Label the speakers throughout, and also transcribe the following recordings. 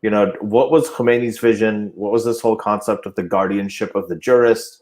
Speaker 1: what was Khomeini's vision? What was this whole concept of the guardianship of the jurist,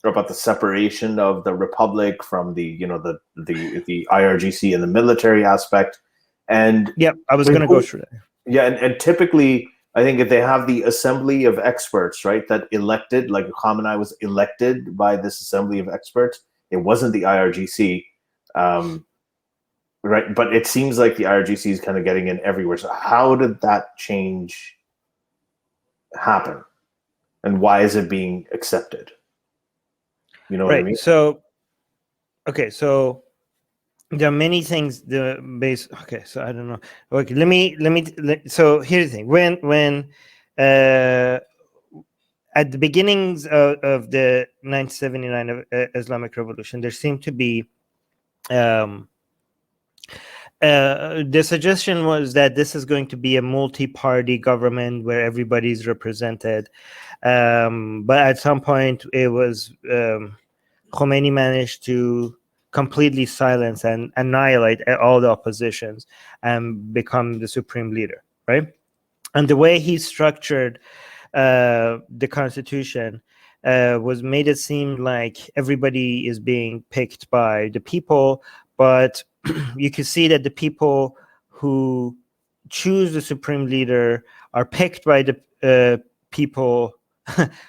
Speaker 1: or about the separation of the republic from the IRGC and the military aspect? And
Speaker 2: yeah, I was going to go through that.
Speaker 1: Yeah, and typically, I think if they have the assembly of experts, right, that elected, like Khamenei was elected by this assembly of experts, it wasn't the IRGC, right? But it seems like the IRGC is kind of getting in everywhere. So how did that change happen, and why is it being accepted? You know what I mean?
Speaker 2: So, okay, so there are many things. Okay, so I don't know. Okay, so here's the thing. When at the beginnings of the 1979 Islamic Revolution, there seemed to be the suggestion was that this is going to be a multi-party government where everybody's represented. But at some point, it was Khomeini managed to completely silence and annihilate all the oppositions and become the supreme leader, right? And the way he structured the constitution was made it seem like everybody is being picked by the people, but you can see that the people who choose the supreme leader are picked by the people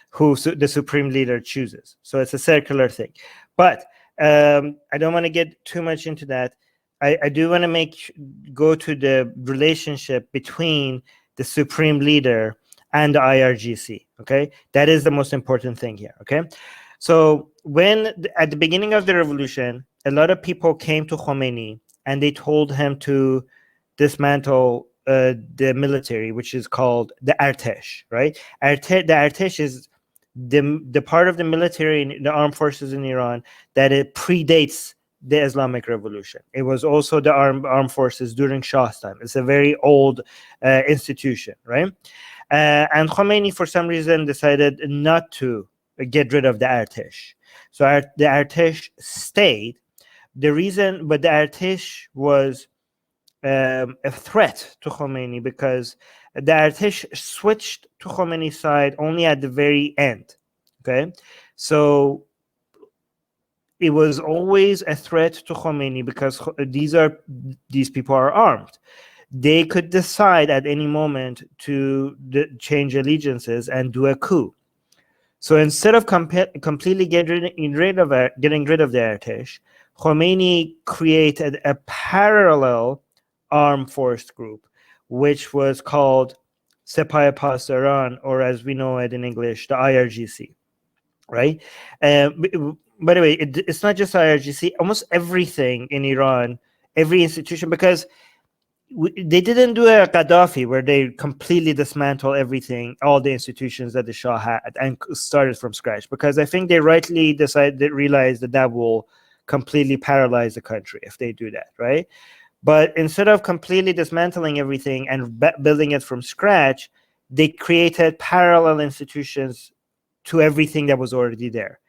Speaker 2: who the supreme leader chooses. So it's a circular thing. But I don't want to get too much into that. I do want to go to the relationship between the supreme leader and the IRGC. Okay, that is the most important thing here. Okay, so at the beginning of the revolution, a lot of people came to Khomeini and they told him to dismantle the military, which is called the Artesh, right? The Artesh is the part of the military in the armed forces in Iran that it predates the Islamic Revolution. It was also the armed forces during Shah's time. It's a very old institution, right? And Khomeini, for some reason, decided not to get rid of the Artesh. So the Artesh stayed. But the Artesh was a threat to Khomeini because the Artesh switched to Khomeini's side only at the very end. Okay, so it was always a threat to Khomeini because these people are armed. They could decide at any moment to change allegiances and do a coup. So instead of completely getting rid of the Artesh, Khomeini created a parallel armed force group, which was called Sepah Pasdaran, or as we know it in English, the IRGC, right? By the way, it's not just IRGC. Almost everything in Iran, every institution, because they didn't do a Gaddafi where they completely dismantle everything, all the institutions that the Shah had, and started from scratch. Because I think they rightly realized that will completely paralyze the country if they do that, right? But instead of completely dismantling everything and building it from scratch, they created parallel institutions to everything that was already there.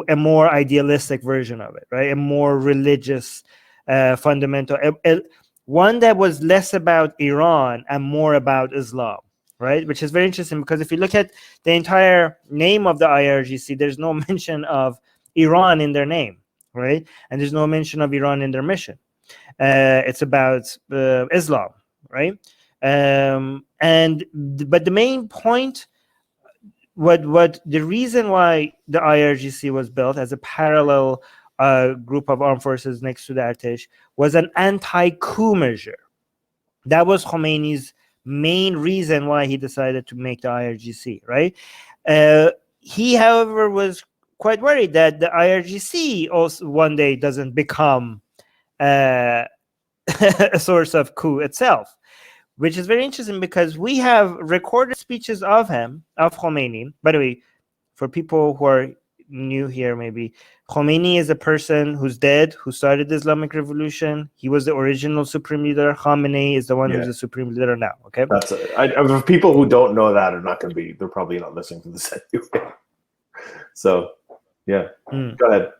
Speaker 2: A more idealistic version of it, right? A more religious, fundamental, one that was less about Iran and more about Islam, right? Which is very interesting because if you look at the entire name of the IRGC, there's no mention of Iran in their name, right? And there's no mention of Iran in their mission. It's about Islam, right? But the main point, what the reason why the IRGC was built as a parallel group of armed forces next to the Artesh was an anti-coup measure. That was Khomeini's main reason why he decided to make the IRGC, right? He, however, was quite worried that the IRGC also one day doesn't become a source of coup itself, which is very interesting because we have recorded speeches of Khomeini. By the way, for people who are new here, maybe Khomeini is a person who's dead, who started the Islamic Revolution. He was the original supreme leader. Khamenei is the one who's the supreme leader now. Okay,
Speaker 1: that's it. People who don't know that are not going to be. They're probably not listening to this anyway. So, yeah, go ahead.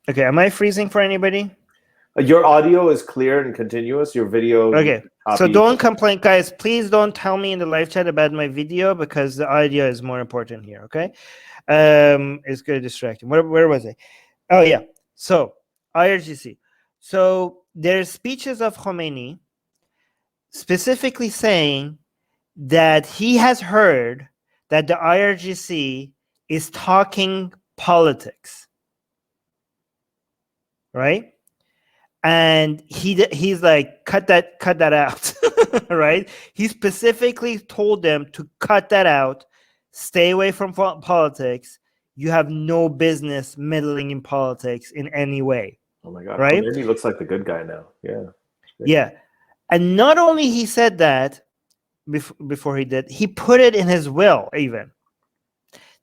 Speaker 2: Okay, am I freezing for anybody?
Speaker 1: Your audio is clear and continuous. Your video,
Speaker 2: okay, So don't complain, guys. Please don't tell me in the live chat about my video, because the idea is more important here. Okay, it's going to distract you. Where was I? Oh yeah. So IRGC. So there's speeches of Khomeini specifically saying that he has heard that the IRGC is talking politics, right? And he's like, cut that out. Right? He specifically told them to cut that out, stay away from politics. You have no business meddling in politics in any way.
Speaker 1: Oh my God!
Speaker 2: Right?
Speaker 1: Maybe he looks like the good guy now. Yeah.
Speaker 2: Yeah. And not only he said that before he did, he put it in his will. Even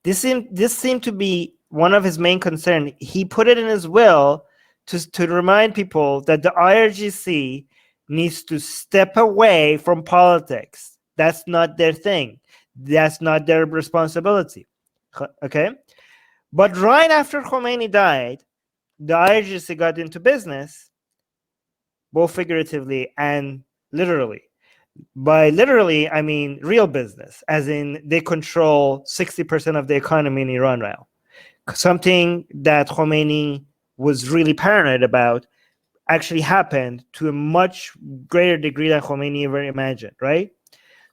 Speaker 2: this seemed to be one of his main concerns. He put it in his will to remind people that the IRGC needs to step away from politics. That's not their thing. That's not their responsibility. Okay? But right after Khomeini died, the IRGC got into business, both figuratively and literally. By literally, I mean real business, as in they control 60% of the economy in Iran now. Something that Khomeini was really paranoid about actually happened to a much greater degree than Khomeini ever imagined, right?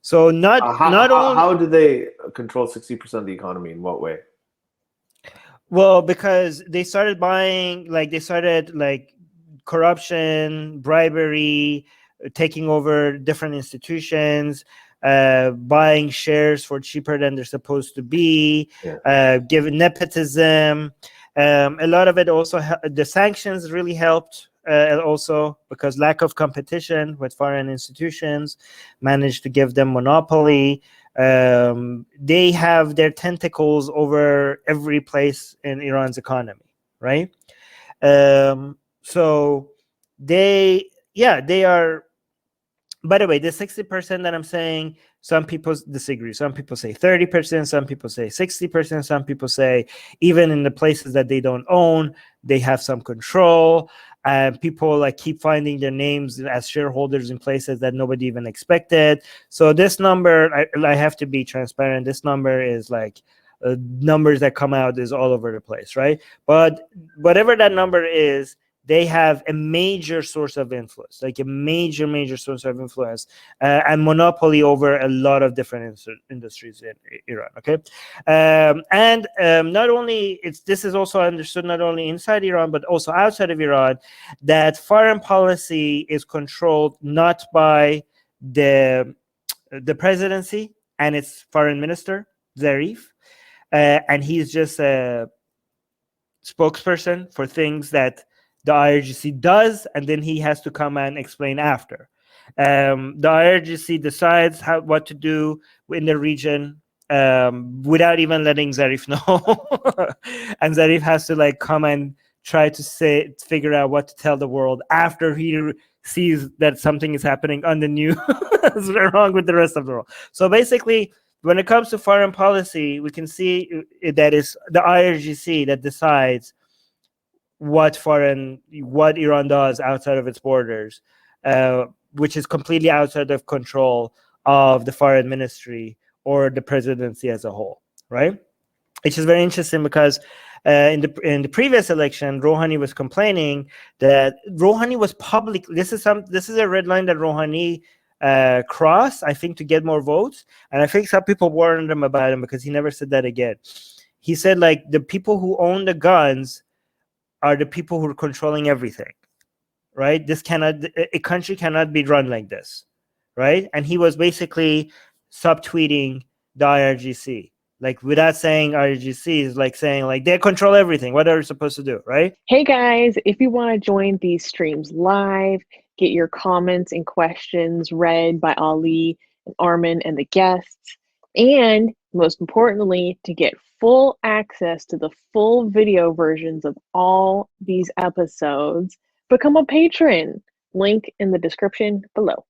Speaker 2: So
Speaker 1: how do they control 60% of the economy? In what way?
Speaker 2: Well, because they started buying, corruption, bribery, taking over different institutions, buying shares for cheaper than they're supposed to be, giving nepotism. A lot of it also, the sanctions really helped also, because lack of competition with foreign institutions managed to give them monopoly. They have their tentacles over every place in Iran's economy, right? So they are. By the way, the 60% that I'm saying, some people disagree. Some people say 30%, some people say 60%, some people say even in the places that they don't own, they have some control. And people keep finding their names as shareholders in places that nobody even expected. So this number, I have to be transparent. This number is numbers that come out is all over the place, right? But whatever that number is, they have a major source of influence, a major source of influence, and monopoly over a lot of different industries in Iran. Okay, and not only this is also understood not only inside Iran but also outside of Iran, that foreign policy is controlled not by the presidency and its foreign minister Zarif, and he's just a spokesperson for things that the IRGC does, and then he has to come and explain after. The IRGC decides what to do in the region without even letting Zarif know. And Zarif has to come and try to figure out what to tell the world after he sees that something is happening on the news wrong with the rest of the world. So basically, when it comes to foreign policy, we can see that it's the IRGC that decides what Iran does outside of its borders, which is completely outside of control of the foreign ministry or the presidency as a whole, right? Which is very interesting because in the previous election, Rouhani was complaining that Rouhani was public. This is a red line that Rouhani crossed, I think, to get more votes, and I think some people warned him about him because he never said that again. He said the people who own the guns are the people who are controlling everything, right? A country cannot be run like this, right? And he was basically subtweeting the IRGC, without saying IRGC, is saying they control everything. What are we supposed to do, right?
Speaker 3: Hey guys, if you want to join these streams live, get your comments and questions read by Ali and Armin and the guests, and most importantly, to get full access to the full video versions of all these episodes, become a patron. Link in the description below.